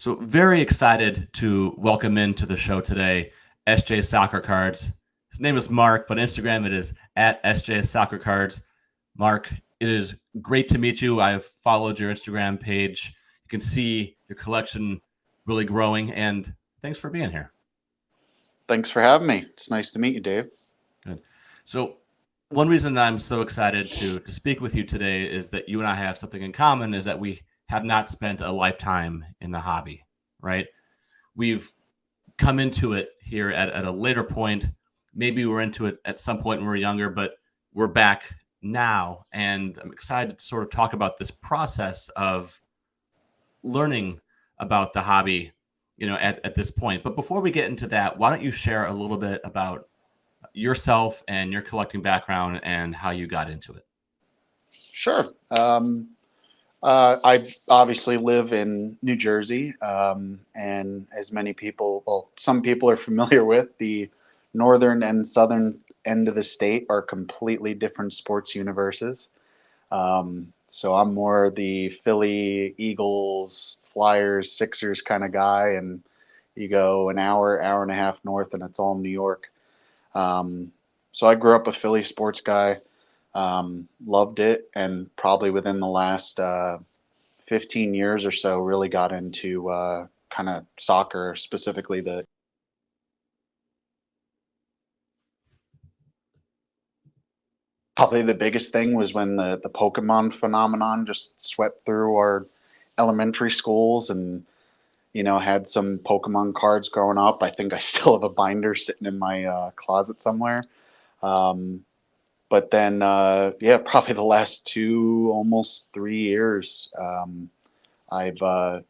So very excited to welcome into the show today, SJSoccerCards. His name is Mark, but Instagram it is at SJSoccerCards. Mark, it is great to meet you. I've followed your Instagram page. You can see your collection really growing, and thanks for being here. Thanks for having me. It's nice to meet you, Dave. Good. So one reason that I'm so excited to speak with you today is that you and I have something in common, is that we have not spent a lifetime in the hobby, right? We've come into it here at a later point. Maybe we were into it at some point when we were younger, but we're back now. And I'm excited to sort of talk about this process of learning about the hobby, at this point. But before we get into that, why don't you share a little bit about yourself and your collecting background and how you got into it? Sure. I obviously live in New Jersey, and as many people, well, some people are familiar with, the northern and southern end of the state are completely different sports universes. So I'm more the Philly, Eagles, Flyers, Sixers kind of guy, and you go an hour and a half north, and it's all New York. So I grew up a Philly sports guy. Loved it, and probably within the last 15 years or so, really got into kind of soccer, specifically the probably the biggest thing was when the Pokemon phenomenon just swept through our elementary schools, and had some Pokemon cards growing up. I think I still have a binder sitting in my closet somewhere. Um, but then yeah, probably the last 2 almost 3 years, I've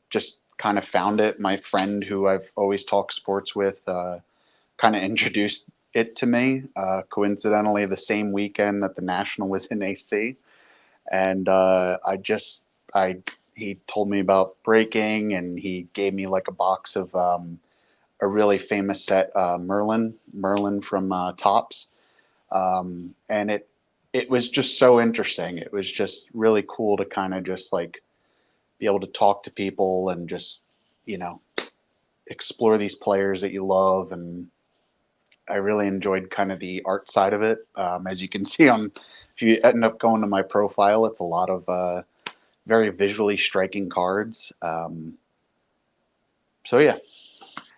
just kind of found it. My friend who I've always talked sports with kind of introduced it to me, coincidentally the same weekend that the national was in AC. And I he told me about breaking, and he gave me like a box of a really famous set, Merlin from Tops. And it was just so interesting. It was just really cool to kind of just like be able to talk to people and just you know explore these players that you love. And I really enjoyed kind of the art side of it. As you can see on, if you end up going to my profile, it's a lot of very visually striking cards. So yeah.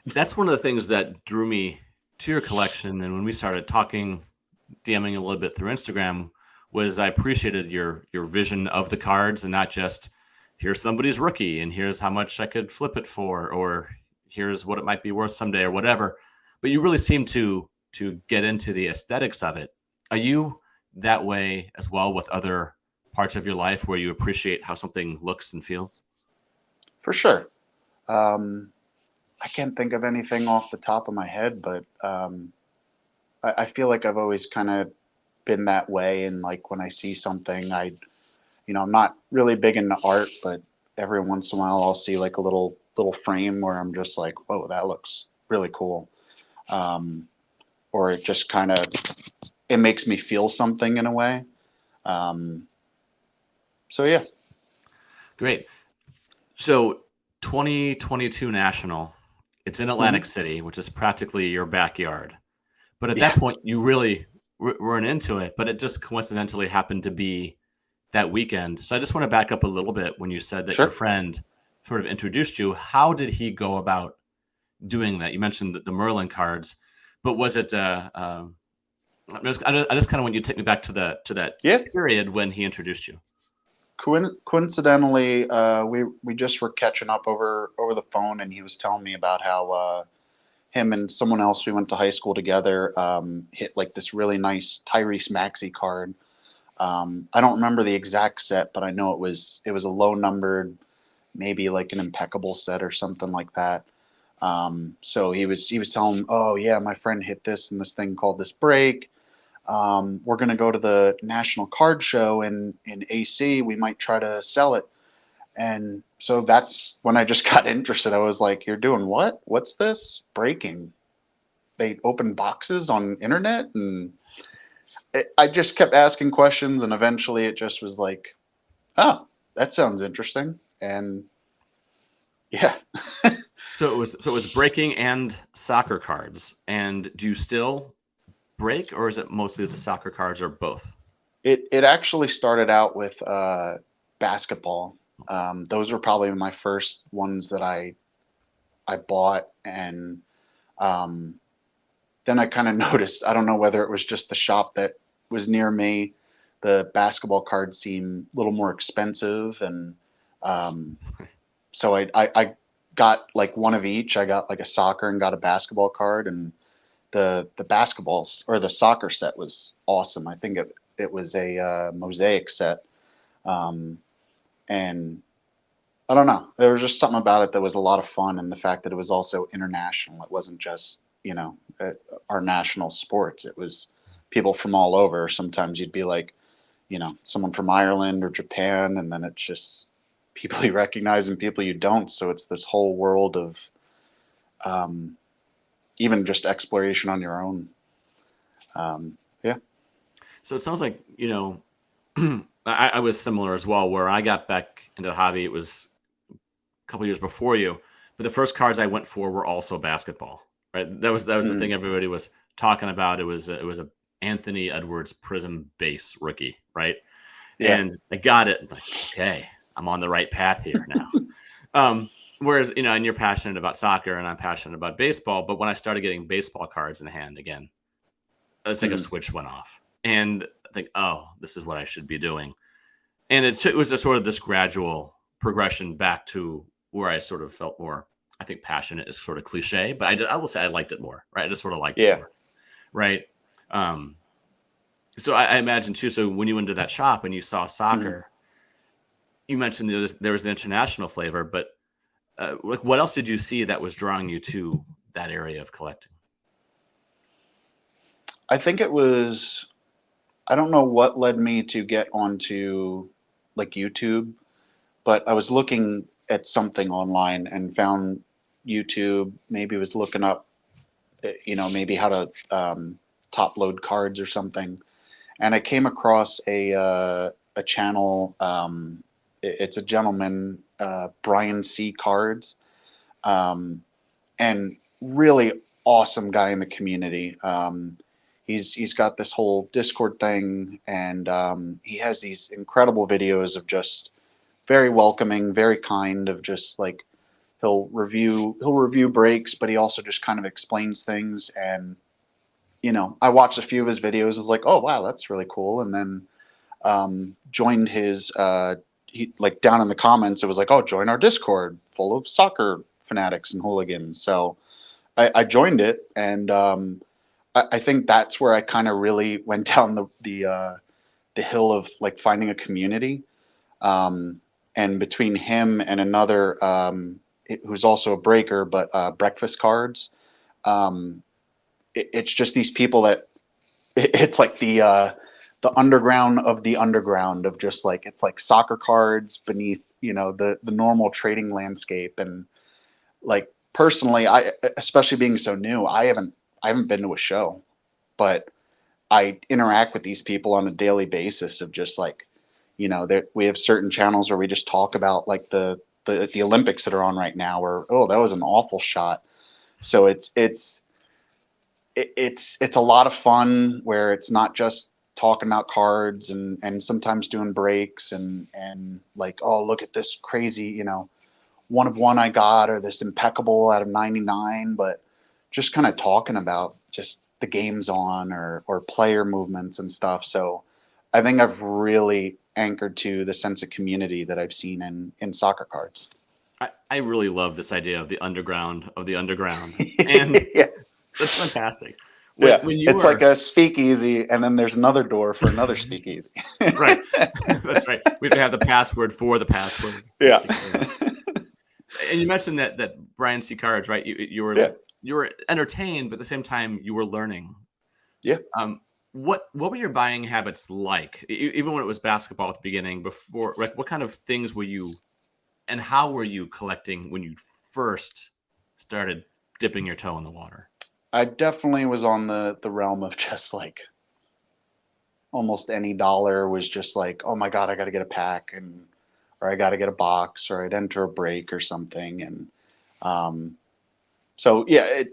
That's one of the things that drew me to your collection. And when we started talking, DMing a little bit through Instagram, was I appreciated your vision of the cards, and not just here's somebody's rookie and here's how much I could flip it for, or here's what it might be worth someday or whatever. But you really seem to get into the aesthetics of it. Are you that way as well with other parts of your life where you appreciate how something looks and feels? For sure. Um, I can't think of anything off the top of my head, but I feel like I've always kind of been that way. And like when I see something, I'm not really big into art, but every once in a while I'll see like a little frame where I'm just like, whoa, that looks really cool. Um, or it just kind of it makes me feel something in a way. Um, so yeah. Great. So 2022 National, it's in Atlantic Hmm. City, which is practically your backyard. But at that Yeah. point, you really weren't into it, but it just coincidentally happened to be that weekend. So I just want to back up a little bit when you said that your Sure. friend sort of introduced you. How did he go about doing that? You mentioned the Merlin cards, but was it? I just kind of want you to take me back to that Yeah. period when he introduced you. Coincidentally, we just were catching up over the phone, and he was telling me about how him and someone else we went to high school together hit like this really nice Tyrese Maxey card. I don't remember the exact set, but I know it was a low numbered, maybe like an impeccable set or something like that. So he was telling, oh yeah, my friend hit this and this thing called this break. We're going to go to the National Card Show in AC. We might try to sell it. And so that's when I just got interested. I was like, "You're doing what? What's this? Breaking? They open boxes on internet?" And I just kept asking questions, and eventually it just was like, "Oh, that sounds interesting." And Yeah. So it was breaking and soccer cards. And do you still break, or is it mostly the soccer cards, or both? It actually started out with basketball. Those were probably my first ones that I bought, and um, then I kind of noticed. I don't know whether it was just the shop that was near me. The basketball cards seemed a little more expensive, and um, so I got like one of each. I got like a soccer and got a basketball card, and the basketballs or the soccer set was awesome. I think it was a mosaic set, um, and I don't know. There was just something about it that was a lot of fun, and the fact that it was also international. It wasn't just our national sports. It was people from all over. Sometimes you'd be like, someone from Ireland or Japan, and then it's just people you recognize and people you don't. So it's this whole world of um, even just exploration on your own. Yeah. So it sounds like, I was similar as well, where I got back into the hobby. It was a couple years before you, but the first cards I went for were also basketball. Right, that was the Mm, thing everybody was talking about. It was a Anthony Edwards Prism base rookie, right? yeah. And I got it. Like, okay, I'm on the right path here now. Whereas, and you're passionate about soccer and I'm passionate about baseball. But when I started getting baseball cards in hand again, it's like a Mm, switch went off. And I think, oh, this is what I should be doing. And it was a sort of this gradual progression back to where I sort of felt more, I think passionate is sort of cliche, but I will say I liked it more, right? I just sort of liked it yeah. more, right? Um, so I imagine too. So when you went to that shop and you saw Mm. soccer, you mentioned there was the international flavor, but like what else did you see that was drawing you to that area of collecting? I think it was. I don't know what led me to get onto like YouTube, but I was looking at something online and found YouTube. Maybe was looking up, maybe how to top load cards or something, and I came across a channel. It's a gentleman, Brian C. Cards, um, and really awesome guy in the community. He's got this whole Discord thing, and he has these incredible videos of just very welcoming, very kind, of just like he'll review breaks, but he also just kind of explains things. And I watched a few of his videos. I was like, oh wow, that's really cool. And then joined his he like down in the comments. It was like, oh, join our Discord full of soccer fanatics and hooligans. So I joined it, and I think that's where I kind of really went down the hill of like finding a community. Um, and between him and another who's also a breaker, but Breakfast Cards, um, it's just these people that it's like the underground of the underground of just like it's like soccer cards beneath the normal trading landscape. And like personally, I especially being so new, I haven't been to a show, but I interact with these people on a daily basis of just like, that we have certain channels where we just talk about like the Olympics that are on right now, or oh, that was an awful shot. So it's a lot of fun where it's not just talking about cards, and sometimes doing breaks, and like, oh, look at this crazy, one of one I got, or this impeccable out of 99, but just kind of talking about just the games on, or player movements and stuff. So I think I've really anchored to the sense of community that I've seen in soccer cards. I really love this idea of the underground of the underground, and Yeah. that's fantastic. When Yeah. when you It's like were a speakeasy, and then there's another door for another speakeasy. right, that's right. We have to have the password for the password, Yeah. just to get in. And you mentioned that Brian C. Cards, right? You were Yeah. you were entertained, but at the same time you were learning. Yeah. Um, what were your buying habits like? Even when it was basketball at the beginning, before, like, what kind of things were you, and how were you collecting when you first started dipping your toe in the water? I definitely was on the realm of just like almost any dollar was just like, oh my God, I got to get a pack. And or I got to get a box, or I'd enter a break or something. And so yeah,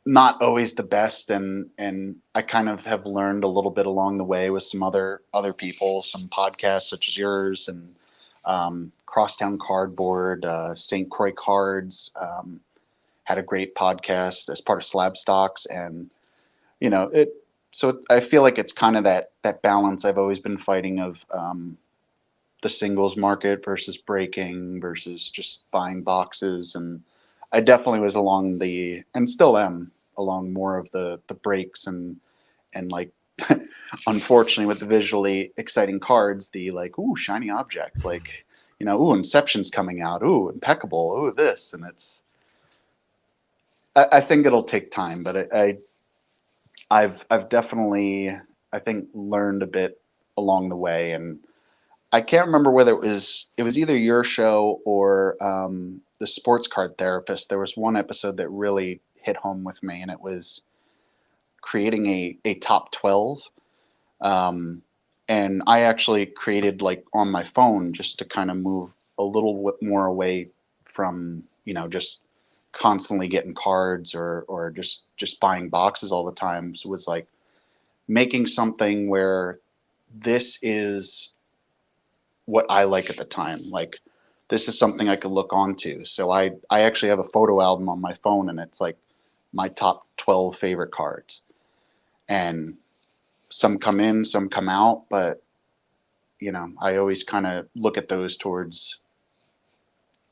not always the best, and I kind of have learned a little bit along the way with some other people, some podcasts such as yours, and Crosstown Cardboard, St. Croix Cards had a great podcast as part of Slab Stocks, and it. So I feel like it's kind of that balance I've always been fighting of the singles market versus breaking versus just buying boxes. And I definitely was along and still am along more of the breaks and like unfortunately with the visually exciting cards, the like, ooh, shiny objects, like, ooh, Inception's coming out, ooh, impeccable, ooh, this. And I think it'll take time, but I've definitely, I think, learned a bit along the way. And I can't remember whether it was either your show or the sports card therapist. There was one episode that really hit home with me, and it was creating a top 12. And I actually created like on my phone just to kind of move a little bit more away from, just constantly getting cards or just buying boxes all the time. So it was like making something where this is what I like at the time. Like this is something I could look onto. So I actually have a photo album on my phone, and it's like my top 12 favorite cards. And some come in, some come out, but I always kind of look at those towards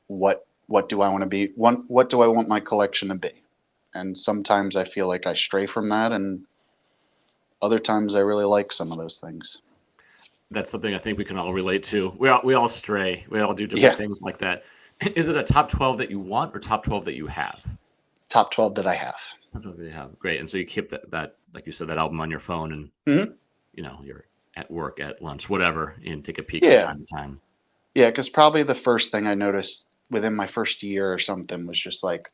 what do I want to be? What do I want my collection to be? And sometimes I feel like I stray from that, and other times I really like some of those things. That's something I think we can all relate to. We all stray. We all do different Yeah, things like that. Is it a top 12 that you want or top 12 that you have? top 12 that I have. Top 12 that you have. Great. And so you keep that like you said, that album on your phone, and Hmm. you're at work, at lunch, whatever, and take a peek from Yeah, time to time. yeah, because probably the first thing I noticed within my first year or something was just like,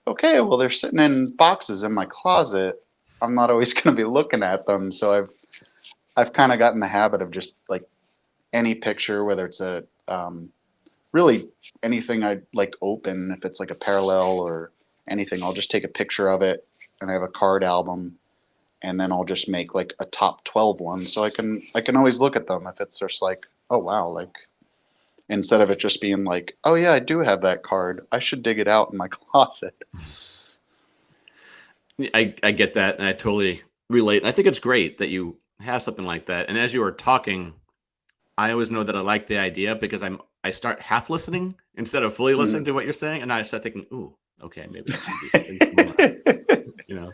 okay, well, they're sitting in boxes in my closet. I'm not always going to be looking at them, so I've kind of gotten the habit of just like any picture, whether it's a really anything I like open, if it's like a parallel or anything, I'll just take a picture of it, and I have a card album, and then I'll just make like a top 12 one, so I can always look at them if it's just like, oh wow, like instead of it just being like, oh yeah, I do have that card, I should dig it out in my closet. I get that, and I totally relate. And I think it's great that you have something like that. And as you were talking, I always know that I like the idea because I start half listening instead of fully listening Mm. to what you're saying, and I start thinking, "Ooh, okay, maybe I should do something similar." You know,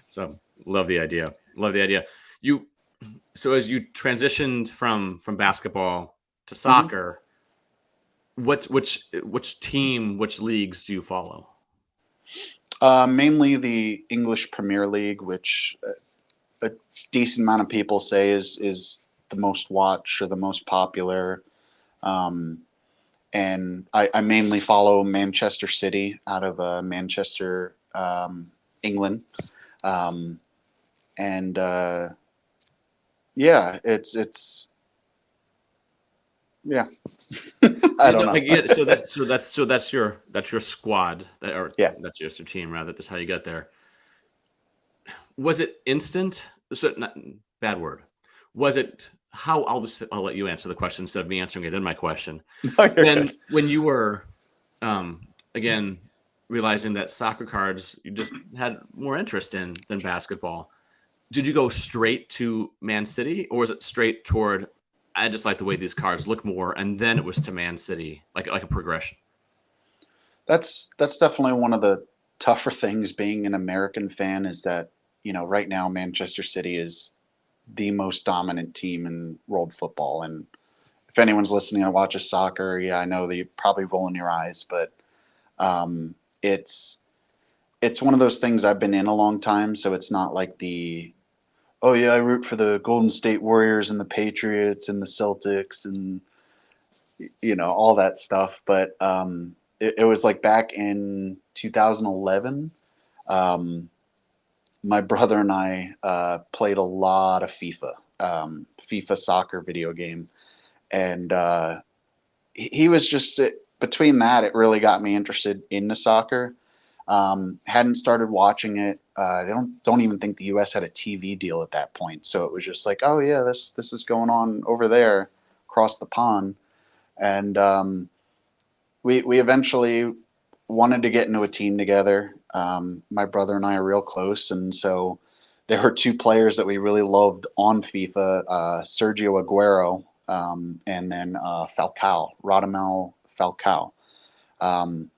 so love the idea. Love the idea. You so as you transitioned from basketball to Mhm. soccer, which team, which leagues do you follow? Mainly the English Premier League, which a decent amount of people say is the most watched or the most popular. Um, and I mainly follow Manchester City out of Manchester, England. Um, and yeah, it's yeah. I You don't know, I know. get it. So that's your squad, or Yeah. that's your team rather. That's how you get there. Was it instant? So not bad word. Was it how? I'll let you answer the question instead of me answering it in my question. No, you're good. When you were again realizing that soccer cards you just had more interest in than basketball, did you go straight to Man City, or was it straight toward I just like the way these cards look more, and then it was to Man City, like a progression? That's definitely one of the tougher things being an American fan is that, right now Manchester City is the most dominant team in world football. And if anyone's listening and watches soccer, yeah, I know that you're probably rolling your eyes, but um, it's it's one of those things I've been in a long time, so it's not like oh yeah, I root for the Golden State Warriors and the Patriots and the Celtics and all that stuff. But it was like back in 2011. Um, my brother and I played a lot of FIFA soccer video game, and he was just between that, it really got me interested in the soccer. Hadn't started watching it. I don't even think the U.S. had a TV deal at that point, so it was just like, oh yeah, this is going on over there across the pond, and we eventually wanted to get into a team together. My brother and I are real close, and so there were two players that we really loved on FIFA: Sergio Aguero, and then Falcao, Radamel Falcao. Um,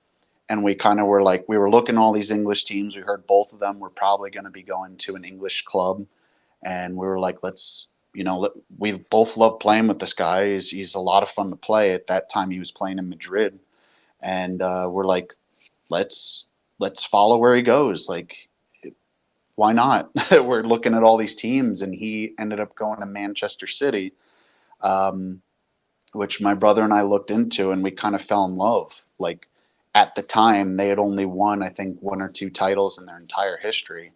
and we kind of were like, we were looking at all these English teams. We heard both of them were probably going to be going to an English club, and we were like, let's, we both love playing with this guy. He's a lot of fun to play. At that time, he was playing in Madrid, and we're like, let's follow where he goes. Like, why not? We're looking at all these teams, and he ended up going to Manchester City, which my brother and I looked into, and we kind of fell in love. Like, at the time, they had only won, I think, one or two titles in their entire history,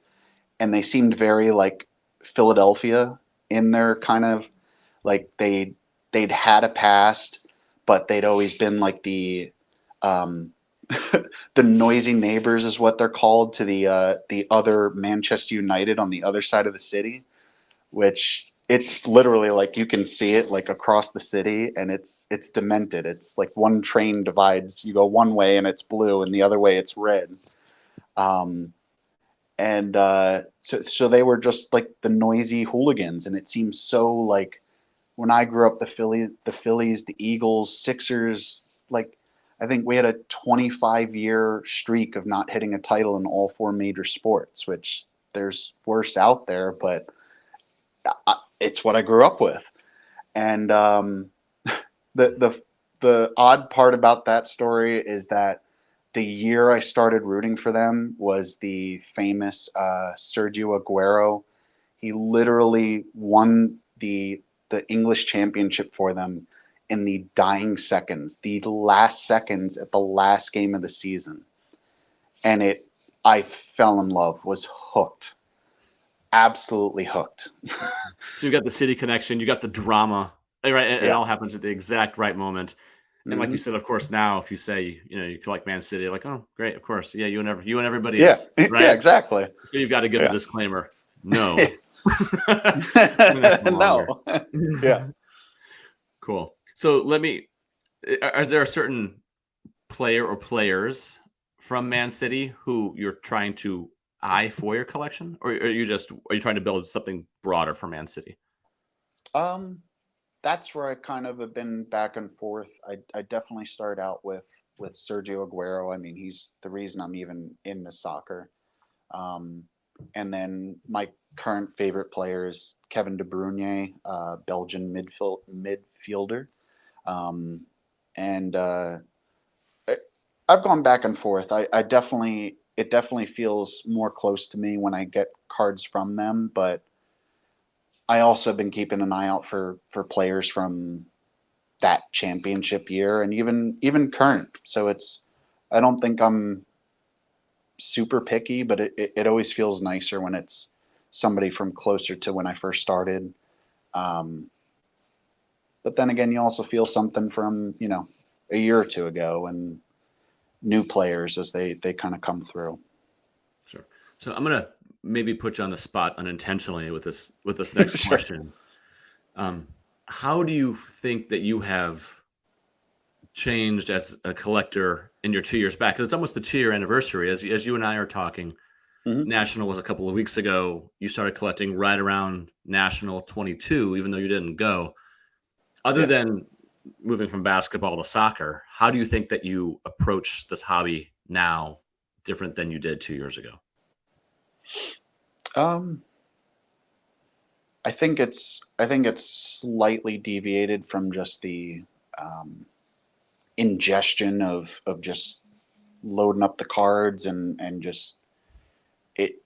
and they seemed very like Philadelphia in their kind of like they'd had a past, but they'd always been like um, the noisy neighbors is what they're called to the other Manchester United on the other side of the city, which it's literally like you can see it like across the city, and it's demented. It's like one train divides. You go one way and it's blue, and the other way it's red. Um, and so they were just like the noisy hooligans, and it seems so like when I grew up, the Phillies, the Eagles, Sixers, like I think we had a 25-year streak of not hitting a title in all four major sports, which there's worse out there, but it's what I grew up with. And the odd part about that story is that the year I started rooting for them was the famous Sergio Aguero. He literally won the English championship for them in the dying seconds, the last seconds at the last game of the season. And I fell in love, was hooked, absolutely hooked. So you got the city connection, you got the drama, right? It Yeah. all happens at the exact right moment. And like you Hmm. said, of course, now if you say, you like Man City, like, oh, great, of course, yeah, you and everybody Yeah. else, Yeah, right? exactly. So you've got to give the Yeah. disclaimer, no, we're not no longer. No. Yeah. Cool. So is there a certain player or players from Man City who you're trying to eye for your collection, or are you trying to build something broader for Man City? Um, that's where I kind of have been back and forth. I definitely started out with Sergio Aguero. I mean, he's the reason I'm even into soccer. Um, and then my current favorite player is Kevin De Bruyne, Belgian midfielder. Um, and I, I've gone back and forth. I definitely it definitely feels more close to me when I get cards from them, but I also been keeping an eye out for players from that championship year and even current. So it's I don't think I'm super picky, but it always feels nicer when it's somebody from closer to when I first started. Um, but then again, you also feel something from a year or two ago and new players as they kind of come through. Sure. So I'm gonna maybe put you on the spot unintentionally with this next Sure. question. Um, how do you think that you have changed as a collector in your 2 years back? Because it's almost the 2 year anniversary. As you and I are talking, Hmm. National was a couple of weeks ago. You started collecting right around National 22, even though you didn't go. Other Yeah. than moving from basketball to soccer, how do you think that you approach this hobby now different than you did 2 years ago? Um, I think it's slightly deviated from just the um, ingestion of just loading up the cards and just it.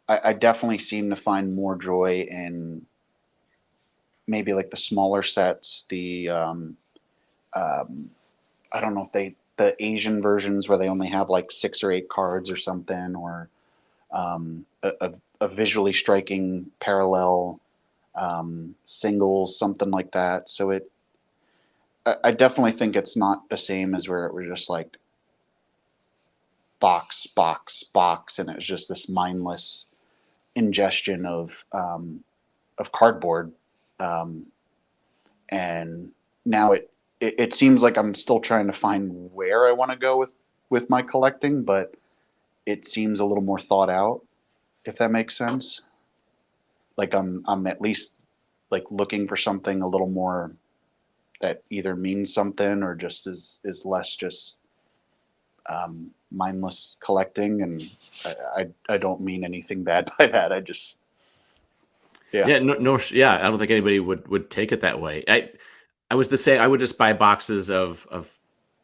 I definitely seem to find more joy in maybe like the smaller sets, um, I don't know if the Asian versions where they only have like 6 or 8 cards or something, or a visually striking parallel singles, something like that. So I definitely think it's not the same as where it was just like box, box, box, and it was just this mindless ingestion of cardboard. Um, and now it seems like I'm still trying to find where I want to go with my collecting, but it seems a little more thought out, if that makes sense. Like I'm at least like looking for something a little more that either means something or just is less just mindless collecting. And I don't mean anything bad by that. I just yeah. Yeah, yeah. I don't think anybody would take it that way. I was the same. I would just buy boxes of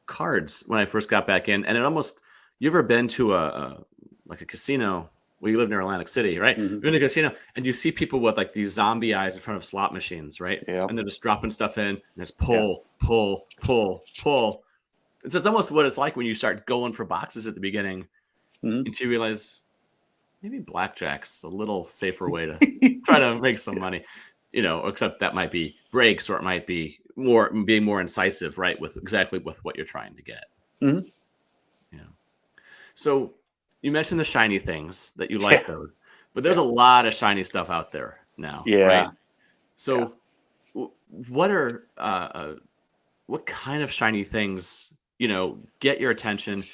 cards when I first got back in, and it almost. You ever been to a like a casino? Well, you live near Atlantic City, right? Hmm. You're in a casino, and you see people with like these zombie eyes in front of slot machines, right? Yeah. And they're just dropping stuff in, and it's Yeah. pull, pull, pull, pull. It's almost what it's like when you start going for boxes at the beginning, Hmm. until you realize maybe blackjack's a little safer way to try to make some money, except that might be breaks or it might be being more incisive, right? With exactly with what you're trying to get. Hmm. Yeah. So you mentioned the shiny things that you Yeah. like those, but there's Yeah. a lot of shiny stuff out there now, right? Yeah. Yeah. So what are, what kind of shiny things, get your attention?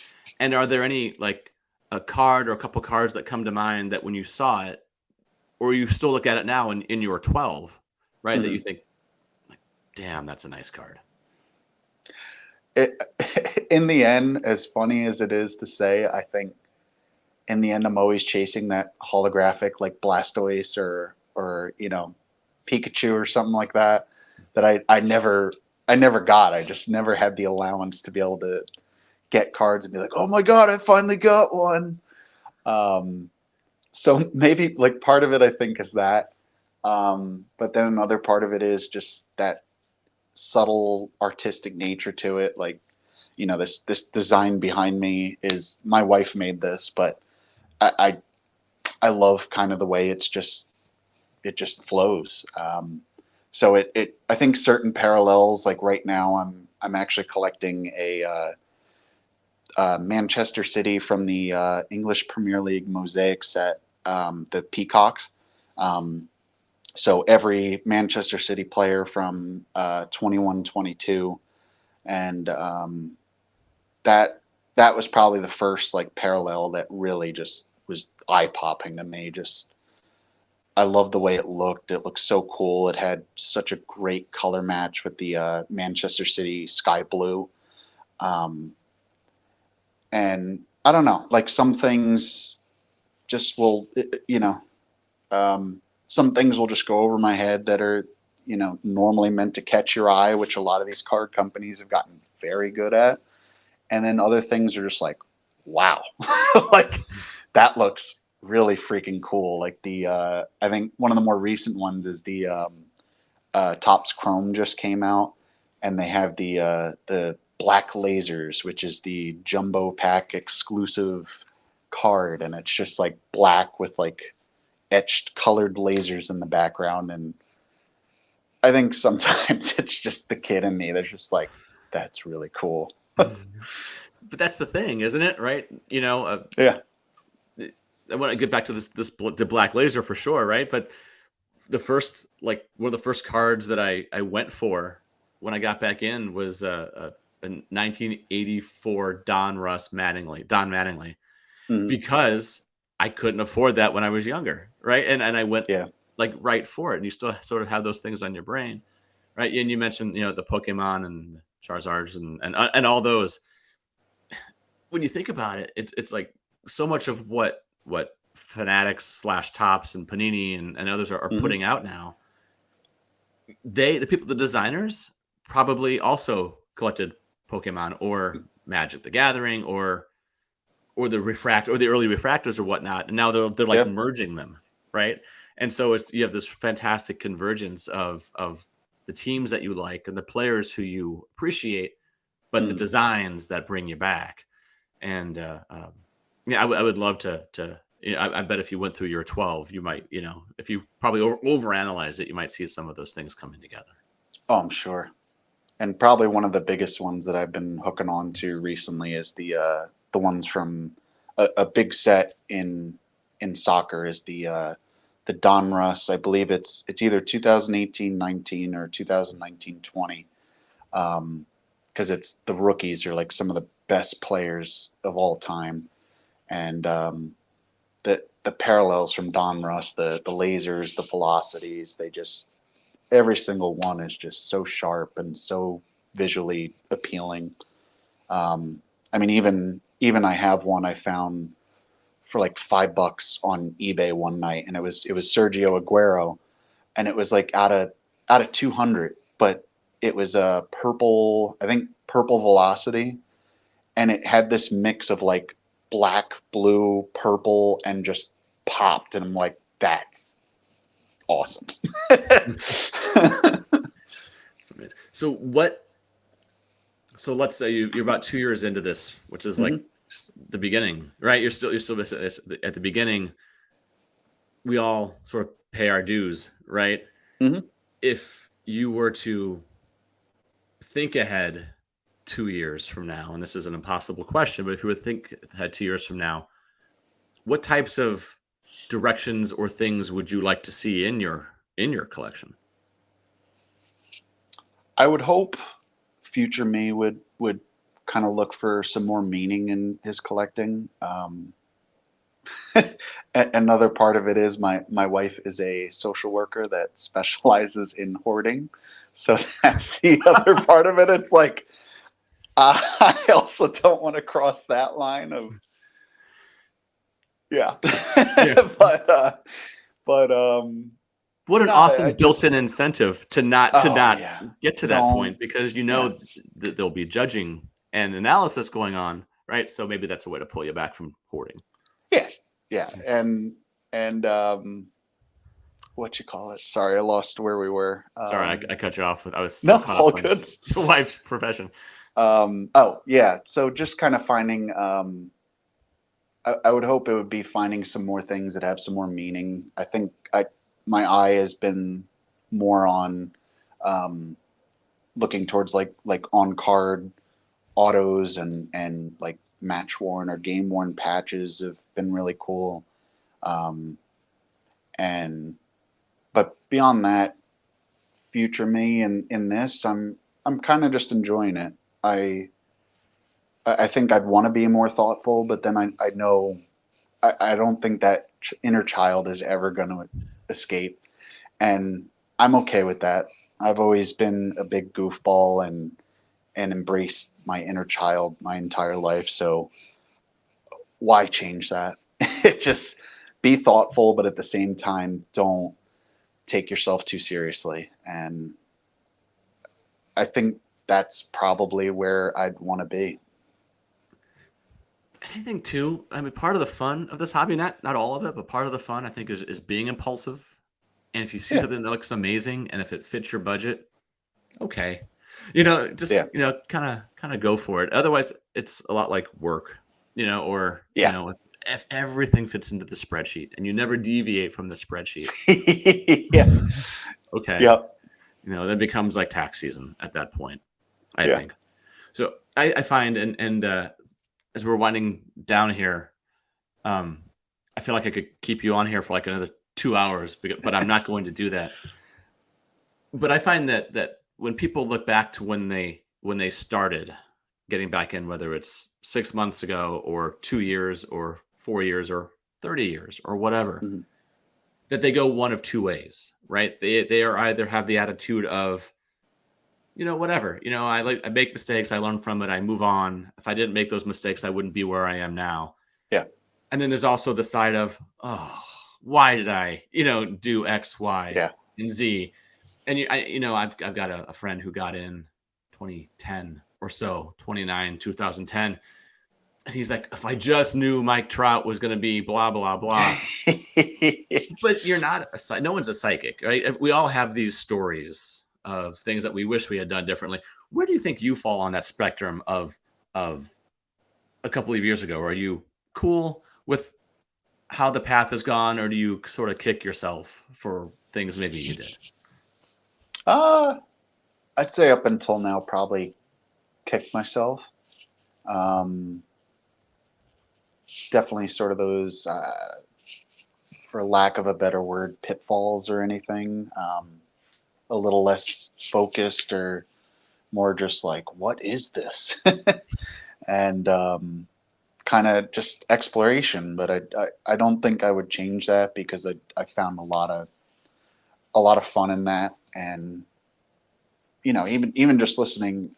And are there any like a card or a couple cards that come to mind that when you saw it, or you still look at it now in your 12, right? That you Hmm. think, like, damn, that's a nice card. It, in the end, as funny as it is to say, I think in the end I'm always chasing that holographic like Blastoise or Pikachu or something like that I never got. I just never had the allowance to be able to get cards and be like, oh my god, I finally got one. Um, so maybe like part of it I think is that, but then another part of it is just that subtle artistic nature to it. Like this design behind me is my wife made this, but I I love kind of the way it just flows. So I think certain parallels, like right now I'm actually collecting a Manchester City from the English Premier League mosaic set, the Peacocks. Um, so every Manchester City player from 21-22, and that was probably the first like parallel that really just was eye popping to me. Just I love the way it looked. It looked so cool. It had such a great color match with the Manchester City sky blue. Um, and I don't know, like some things just will, some things will just go over my head that are, normally meant to catch your eye, which a lot of these card companies have gotten very good at. And then other things are just like, wow, like that looks really freaking cool. Like I think one of the more recent ones is the Topps Chrome just came out, and they have the Black Lasers, which is the jumbo pack exclusive card, and it's just like black with like etched colored lasers in the background. And I think sometimes it's just the kid in me that's just like, that's really cool. But that's the thing, isn't it? Right? Yeah. I want to get back to the black laser for sure, right? But the first, like one of the first cards that I went for when I got back in was a 1984 Don Mattingly, Mhm. because I couldn't afford that when I was younger, right? And I went Yeah. like right for it. And you still sort of have those things on your brain, right? And you mentioned the Pokemon and Charizards and all those. When you think about it, it's like so much of what Fanatics slash Tops and Panini and others are Mhm. putting out now. The designers probably also collected Pokemon or Magic the Gathering or the early refractors or whatnot, and now they're like Yeah. merging them, right? And so you have this fantastic convergence of the teams that you like and the players who you appreciate, but the Mhm. designs that bring you back. And yeah, I would love to. I bet if you went through your 12, you might, if you probably overanalyze it, you might see some of those things coming together. Oh, I'm sure. And probably one of the biggest ones that I've been hooking on to recently is the ones from a big set in soccer is the Don Russ. I believe it's either 2018-19 or 2019-20. Because it's the rookies are like some of the best players of all time, and the parallels from Don Russ, the lasers, the velocities, they just every single one is just so sharp and so visually appealing. I mean, even I have one I found for like $5 on eBay one night, and it was Sergio Aguero, and it was like out of 200, but it was a purple, I think purple velocity, and it had this mix of like black, blue, purple, and just popped, and I'm like, that's awesome. So what? So let's say you're about 2 years into this, which is like the beginning, right? You're still at the beginning. We all sort of pay our dues, right? Mhm. If you were to think ahead 2 years from now, and this is an impossible question, but if you would think ahead 2 years from now, what types of directions or things would you like to see in your collection? I would hope future me would kind of look for some more meaning in his collecting. Another part of it is my wife is a social worker that specializes in hoarding, so that's the other part of it. It's like I also don't want to cross that line of yeah, Yeah. but What an no, awesome I built-in just incentive to not oh yeah, get to that don't point, because you yeah know that there'll be judging and analysis going on, right? So maybe that's a way to pull you back from hoarding. yeah yeah and what you call it? Sorry, I lost where we were. Sorry, I cut you off. I was so No, caught all up on good. your wife's profession. Oh yeah, so just kind of finding. I would hope it would be finding some more things that have some more meaning. I think my eye has been more on um, looking towards like on card autos and like match worn or game worn patches have been really cool. Um, and but beyond that, future me in this, I'm kind of just enjoying it. I think I'd want to be more thoughtful, but then I know I don't think that inner child is ever going to escape, and I'm okay with that. I've always been a big goofball and embraced my inner child my entire life. So why change that? It just be thoughtful, but at the same time, don't take yourself too seriously. And I think that's probably where I'd want to be. I think too. I mean, part of the fun of this hobby, not all of it, but part of the fun, I think, is being impulsive. And if you see Yeah, something that looks amazing, and if it fits your budget, okay, just yeah, kind of go for it. Otherwise, it's a lot like work, or yeah, if everything fits into the spreadsheet and you never deviate from the spreadsheet, yeah, okay, yeah, then becomes like tax season at that point, I yeah. think. So I find, and as we're winding down here, um, I feel like I could keep you on here for like another 2 hours, but I'm not going to do that. But I find that when people look back to when they started getting back in, whether it's 6 months ago or 2 years or 4 years or 30 years or whatever, Mhm. that they go one of two ways, right? They are either have the attitude of, whatever, I make mistakes, I learn from it, I move on. If I didn't make those mistakes, I wouldn't be where I am now. Yeah, And then there's also the side of, oh, why did I, do X, Y, yeah. and Z? And I've got a friend who got in 2010 or so, 2010, and he's like, if I just knew Mike Trout was going to be blah blah blah. But you're not no one's a psychic, right? We all have these stories of things that we wish we had done differently. Where do you think you fall on that spectrum of a couple of years ago? Are you cool with how the path has gone, or do you sort of kick yourself for things maybe you did? uh, I'd say up until now, probably kicked myself. Um, Definitely sort of those, for lack of a better word, pitfalls or anything. A little less focused or more just like, what is this? And kind of just exploration. But I don't think I would change that because I found a lot of fun in that. And even just listening,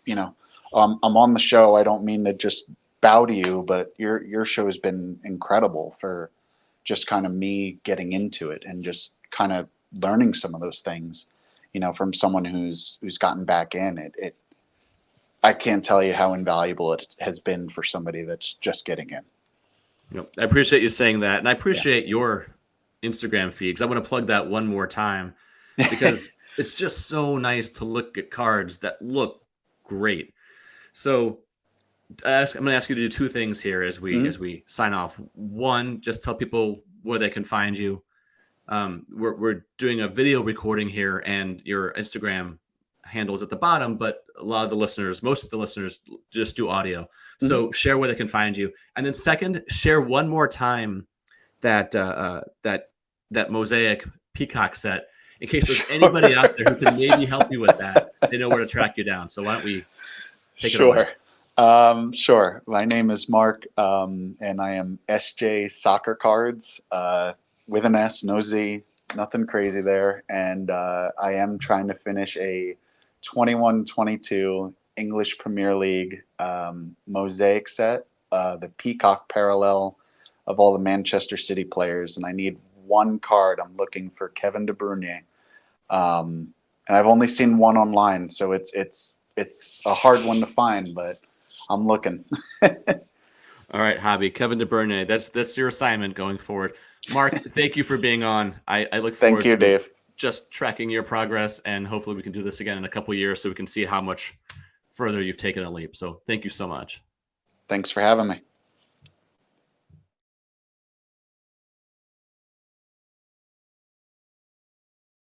you know, I'm on the show. I don't mean to just bow to you, but your show has been incredible for just kind of me getting into it and just kind of learning some of those things, from someone who's gotten back in it. I can't tell you how invaluable it has been for somebody that's just getting in. I appreciate you saying that, and I Yeah. appreciate your Instagram feed because I want to plug that one more time because it's just so nice to look at cards that look great. So I'm going to ask you to do two things here as Mhm. we sign off. One, just tell people where they can find you. We're doing a video recording here, and your Instagram handle is at the bottom, but most of the listeners just do audio. Mhm. So share where they can find you, and then second, share one more time that that mosaic peacock set in case there's anybody out there who can maybe help you with that. They know where to track you down. So why don't we take it away? Sure. Sure. My name is Mark, and I am SJSoccerCards, with an S, no Z, nothing crazy there. And I am trying to finish a 21-22 English Premier League mosaic set, the Peacock parallel of all the Manchester City players. And I need one card. I'm looking for Kevin De Bruyne. And I've only seen one online, so it's a hard one to find, but I'm looking. All right, Hobby, Kevin De Bruyne. That's your assignment going forward. Mark, thank you for being on. I look Thank forward you, to Dave. just tracking your progress, and hopefully we can do this again in a couple of years so we can see how much further you've taken a leap. So thank you so much. Thanks for having me.